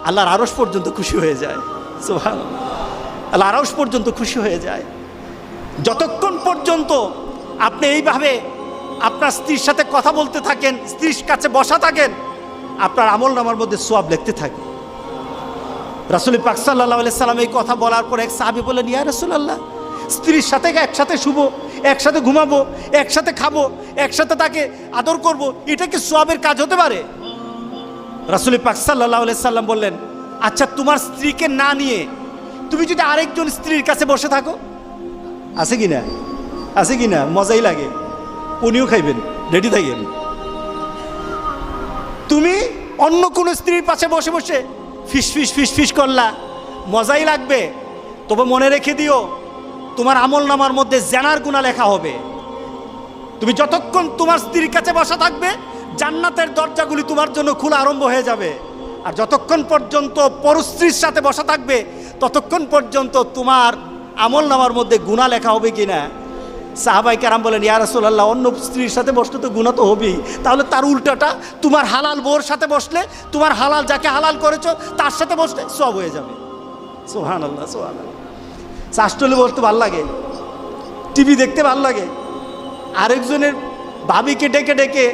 আল্লাহর আরশ পর্যন্ত খুশি হয়ে যায়। সুবহানাল্লাহ, আল্লাহর আরশ পর্যন্ত খুশি হয়ে যায়। যতক্ষণ পর্যন্ত আপনি এইভাবে আপনার স্ত্রীর সাথে কথা বলতে থাকেন, স্ত্রীর কাছে বসা থাকেন, আপনার আমলনামার মধ্যে সওয়াব লিখতে থাকে। রাসূল পাক সাল্লাল্লাহু আলাইহি সাল্লাম এই কথা বলার পর এক সাহাবী বললেন, ইয়া রাসূলুল্লাহ, স্ত্রীর সাথে একসাথে শুবো, একসাথে ঘুমাবো, একসাথে খাবো, একসাথে তাকে আদর করব, এটা কি সওয়াবের কাজ হতে পারে? রাসূল পাক সাল্লাল্লাহু আলাইহি সাল্লাম বললেন, আচ্ছা তোমার স্ত্রীকে না নিয়ে তুমি যদি আরেকজন স্ত্রীর কাছে বসে থাকো, আছে কি না? আছে কি না? মজাই লাগে, উনিও খাইবেন, রেডি থাকেন। তুমি অন্য কোনো স্ত্রীর পাশে বসে বসে ফিস ফিস ফিস ফিস করলা, মজাই লাগবে, তবে মনে রেখে দিও তোমার আমলনামার মধ্যে জেনার গুনাহ লেখা হবে। তুমি যতক্ষণ তোমার স্ত্রীর কাছে বসা থাকবে, জান্নাতের দরজাগুলি তোমার জন্য খোলা আরম্ভ হয়ে যাবে। আর যতক্ষণ পর্যন্ত পরস্ত্রীর সাথে বসা থাকবে, ততক্ষণ পর্যন্ত তোমার আমলনামার মধ্যে গুনাহ লেখা হবে কিনা। সাহাবায়ে কেরাম বলেন, ইয়া রাসূলুল্লাহ, অন্য স্ত্রীর সাথে বসলে তো গুনাহ তো হবেই, তাহলে তার উল্টাটা তোমার হালাল বউর সাথে বসলে, তোমার হালাল যাকে হালাল করেছো তার সাথে বসলে সওয়াব হয়ে যাবে। সুবহানাল্লাহ, সুবহানাল্লাহ। চাষটলে বসতে ভালো লাগে, টিভি দেখতে ভালো লাগে, আরেকজনের ভাবিকে ডেকে ডেকে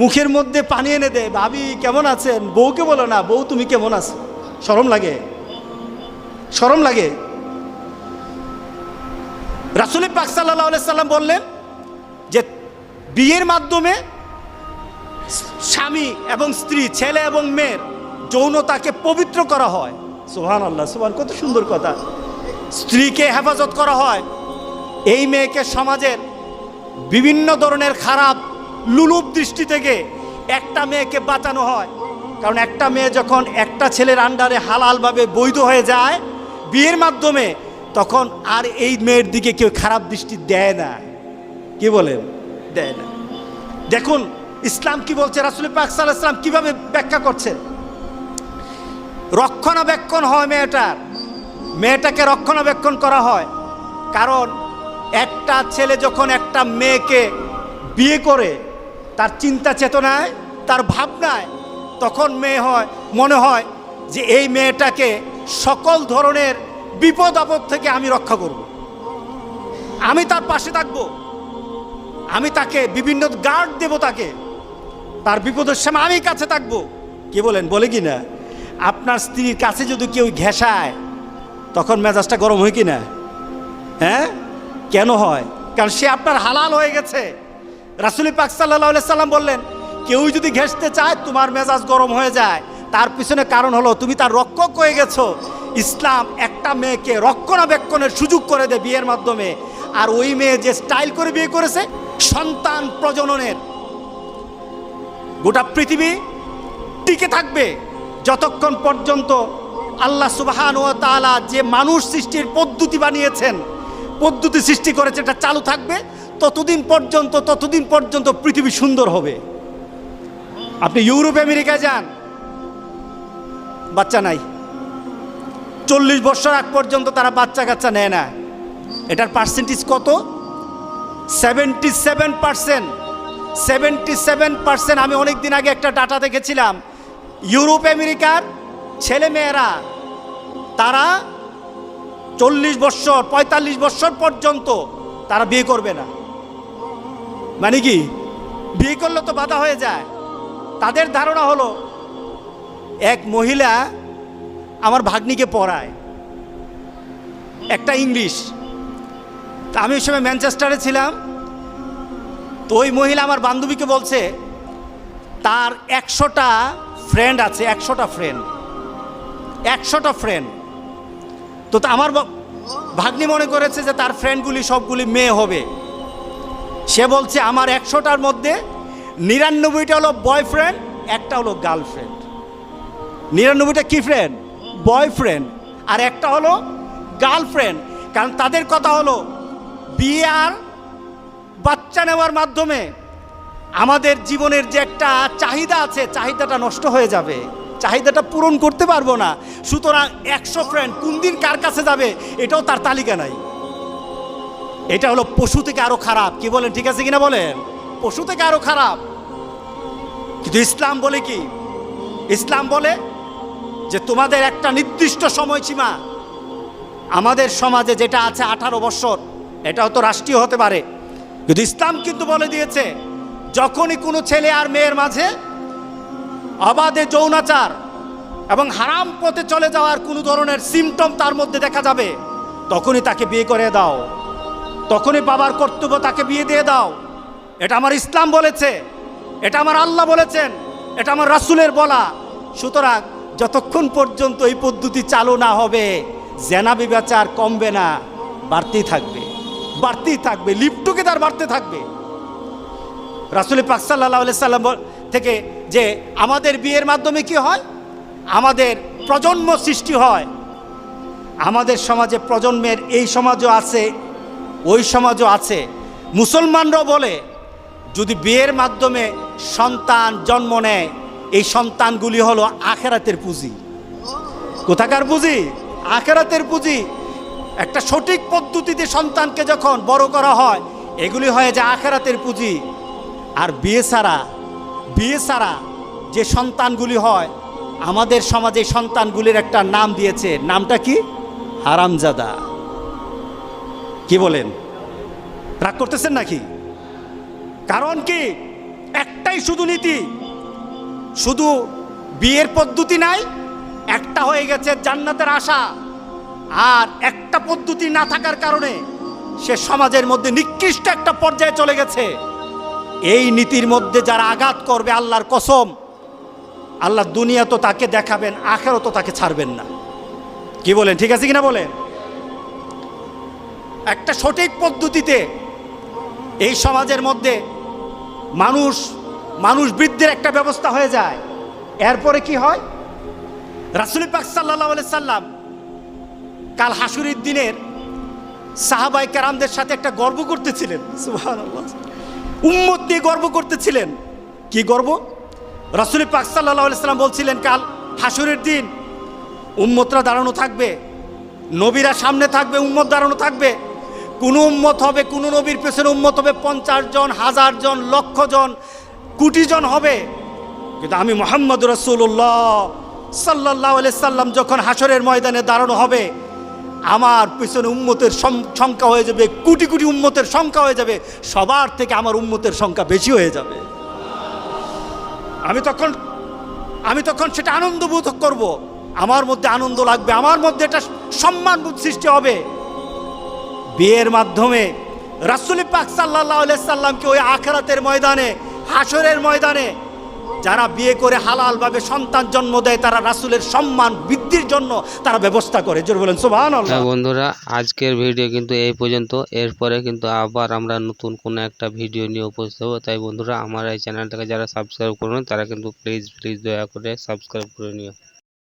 মুখের মধ্যে পানি এনে দেয়, ভাবি কেমন আছেন, বউকে বলো না, বউ তুমি কেমন আছো। শরম লাগে, শরম লাগে। রাসূল পাক সাল্লাল্লাহু আলাইহি সাল্লাম বললেন যে বিয়ের মাধ্যমে স্বামী এবং স্ত্রী, ছেলে এবং মেয়ের যৌনতাকে পবিত্র করা হয়। সুবহানাল্লাহ, সুবহান, কত সুন্দর কথা। স্ত্রীকে হেফাজত করা হয়, এই মেয়েকে সমাজের বিভিন্ন ধরনের খারাপ লুলুপ দৃষ্টি থেকে একটা মেয়েকে বাঁচানো হয়। কারণ একটা মেয়ে যখন একটা ছেলের আন্ডারে হালালভাবে বৈধ হয়ে যায় বিয়ের মাধ্যমে, তখন আর এই মেয়ের দিকে কেউ খারাপ দৃষ্টি দেয় না। কি বলেন? দেয় না। দেখুন ইসলাম কি বলছে, রাসূল পাক সাল্লাল্লাহু আলাইহি ওয়াসাল্লাম কিভাবে ব্যাখ্যা করছে। রক্ষণাবেক্ষণ হয় মেয়েটাকে রক্ষণাবেক্ষণ করা হয়। কারণ একটা ছেলে যখন একটা মেয়েকে বিয়ে করে, তার চিন্তা চেতনায়, তার ভাবনায়, তখন মনে হয় যে এই মেয়েটাকে সকল ধরনের বিপদ আপদ থেকে আমি রক্ষা করব, আমি তার পাশে থাকব, আমি তাকে বিভিন্ন গার্ড দেব, তার বিপদের সময় আমি কাছে থাকব। কি বলেন? বলে কি না? আপনার স্ত্রীর কাছে যদি কেউ ঘেঁষায়, তখন মেজাজটা গরম হয় কি না? হ্যাঁ, কেন হয়? কারণ সে আপনার হালাল হয়ে গেছে। রাসূল পাক সাল্লাল্লাহু আলাইহি সাল্লাম বললেন, কেউ যদি ঘেঁষতে চায় তোমার মেজাজ গরম হয়ে যায়, তার পিছনে কারণ হলো তুমি তার রক্ষক হয়ে গেছো। ইসলাম একটা মেয়েকে রক্ষণাবেক্ষণের সুযোগ করে দেয় বিয়ের মাধ্যমে। আর ওই মেয়ে যে স্টাইল করে বিয়ে করেছে, সন্তান প্রজননের গোটা পৃথিবী টিকে থাকবে যতক্ষণ পর্যন্ত আল্লাহ সুবহানাহু ওয়া তাআলা যে মানুষ সৃষ্টির পদ্ধতি বানিয়েছেন, পদ্ধতি সৃষ্টি করেছে, এটা চালু থাকবে ততদিন পর্যন্ত পৃথিবী সুন্দর হবে। আপনি ইউরোপ আমেরিকায় যান, বাচ্চা নাই, 40 বছর আগ পর্যন্ত তারা বাচ্চা কাচ্চা নেয় না। এটার পার্সেন্টেজ কত? 77%। 77%। আমি অনেক দিন আগে একটা ডাটা দেখেছিলাম, ইউরোপ আমেরিকার ছেলে মেয়েরা তারা 40 বছর 45 বছর পর্যন্ত তারা বিয়ে করবে না। মানে কি? বিয়ে করলে তো বাধা হয়ে যায়। তাদের ধারণা হলো, এক মহিলা আমার ভাগ্নিকে পড়ায় একটা ইংলিশ, আমি ওই সময় ম্যানচেস্টারে ছিলাম। তো ওই মহিলা আমার বান্ধবীকে বলছে তার 100টা ফ্রেন্ড আছে, 100টা ফ্রেন্ড। তো আমার ভাগ্নি মনে করেছে যে তার ফ্রেন্ডগুলি সবগুলি মেয়ে হবে। সে বলছে আমার 100টার মধ্যে 99টা হলো বয়ফ্রেন্ড, একটা হলো গার্লফ্রেন্ড। 99টা কি ফ্রেন্ড? বয়ফ্রেন্ড, আর একটা হলো গার্লফ্রেন্ড। কারণ তাদের কথা হলো বিয়ে আর বাচ্চা নেওয়ার মাধ্যমে আমাদের জীবনের যে একটা চাহিদা আছে, চাহিদাটা নষ্ট হয়ে যাবে, চাহিদাটা পূরণ করতে পারবো না। সুতরাং 100 ফ্রেন্ড কোন দিন কার কাছে যাবে এটাও তার তালিকা নাই। এটা হলো পশু থেকে আরো খারাপ। কি বলেন? ঠিক আছে কিনা বলেন? পশু থেকে আরো খারাপ। কিন্তু ইসলাম বলে কি? ইসলাম বলে যে তোমাদের একটা নির্দিষ্ট সময়সীমা, আমাদের সমাজে যেটা আছে 18 বছর, এটাও তো রাষ্ট্রীয় হতে পারে, কিন্তু ইসলাম কিন্তু বলে দিয়েছে যখনই কোনো ছেলে আর মেয়ের মাঝে অবাধে যৌনাচার এবং হারাম পথে চলে যাওয়ার কোনো ধরনের সিমটম তার মধ্যে দেখা যাবে, তখনই তাকে বিয়ে করে দাও, তখনই বাবার কর্তব্য তাকে বিয়ে দিয়ে দাও। এটা আমার ইসলাম বলেছে, এটা আমার আল্লাহ বলেছেন, এটা আমার রাসূলের বলা। সুতরাং যতক্ষণ পর্যন্ত এই পদ্ধতি চালু না হবে, জেনা ব্যভিচার কমবে না, বাড়তেই থাকবে, বাড়তেই থাকবে, লিভ টুগেদার বাড়তে থাকবে। রাসূল পাক সাল্লাল্লাহু আলাইহি সাল্লাম থেকে যে আমাদের বিয়ের মাধ্যমে কি হয়, আমাদের প্রজন্ম সৃষ্টি হয়। আমাদের সমাজে প্রজন্মের এই সমাজও আছে, ওই সমাজও আছে। মুসলমানরাও বলে যদি বিয়ের মাধ্যমে সন্তান জন্ম নেয়, এই সন্তানগুলি হলো আখিরাতের পুঁজি। কোথাকার পুঁজি? আখিরাতের পুঁজি। একটা সঠিক পদ্ধতিতে সন্তানকে যখন বড় করা হয়, এগুলি হয় যে আখিরাতের পুঁজি। আর বিয়ে ছাড়া যে সন্তানগুলি হয়, আমাদের সমাজে সন্তানগুলির একটা নাম দিয়েছে, নামটা কি? হারামজাদা। কি বলেন? রাগ করতেছেন নাকি? কারণ কি? একটাই শুধু নীতি, শুধু বিয়ের পদ্ধতি নাই, একটা হয়ে গেছে জান্নাতের আশা। আর একটা পদ্ধতি না থাকার কারণে সে সমাজের মধ্যে নিকৃষ্ট একটা পর্যায়ে চলে গেছে। এই নীতির মধ্যে যারা আঘাত করবে, আল্লাহর কসম, আল্লাহ দুনিয়া তো তাকে দেখাবেন, আখেরাত তো তাকে ছাড়বেন না। কি বলেন? ঠিক আছে কিনা বলেন? একটা সঠিক পদ্ধতিতে এই সমাজের মধ্যে মানুষ বৃদ্ধির একটা ব্যবস্থা হয়ে যায়। এরপরে কি হয়? রাসূল পাক সাল্লাল্লাহু আলাইহি সাল্লাম কাল হাসুরের দিনের সাহাবায়ে কেরামদের সাথে একটা গর্ব করতেছিলেন। সুবহানাল্লাহ, উম্মত দিয়ে গর্ব করতেছিলেন। কি গর্ব? রাসূল পাক সাল্লাল্লাহু আলাইহি সাল্লাম বলছিলেন কাল হাসুরের দিন উম্মতরা দাঁড়ানো থাকবে, নবীরা সামনে থাকবে, উম্মত দাঁড়ানো থাকবে। কোন উম্মত হবে, কোন নবীর পেছনে উম্মত হবে 50 জন, 1000 জন, লক্ষ জন, কোটি জন হবে। কিন্তু আমি মুহাম্মদ রাসূলুল্লাহ সাল্লাল্লাহু আলাইহি সাল্লাম যখন হাসরের ময়দানে দাঁড়ানো হবে, আমার পেছনে উম্মতের সংখ্যা হয়ে যাবে, কোটি কোটি উম্মতের সংখ্যা হয়ে যাবে, সবার থেকে আমার উম্মতের সংখ্যা বেশি হয়ে যাবে। আমি তখন সেটা আনন্দ বোধ করব, আমার মধ্যে আনন্দ লাগবে, আমার মধ্যে একটা সম্মানবোধ সৃষ্টি হবে। বিয়ের মাধ্যমে রাসূল পাক সাল্লাল্লাহু আলাইহি সাল্লামকে ওই আখিরাতের ময়দানে, হাসরের ময়দানে যারা বিয়ে করে হালালভাবে সন্তান জন্ম দেয়, তারা রাসূলের সম্মান বৃদ্ধির জন্য তারা ব্যবস্থা করে। জোরে বলেন সুবহানাল্লাহ। হ্যাঁ বন্ধুরা, আজকের ভিডিও কিন্তু এই পর্যন্ত। এরপরে কিন্তু আবার আমরা নতুন কোনো একটা ভিডিও নিয়ে উপস্থিত হবো। তাই বন্ধুরা, আমার এই চ্যানেলটাকে যারা সাবস্ক্রাইব করুন, তারা কিন্তু প্লিজ দয়া করে সাবস্ক্রাইব করে নিও।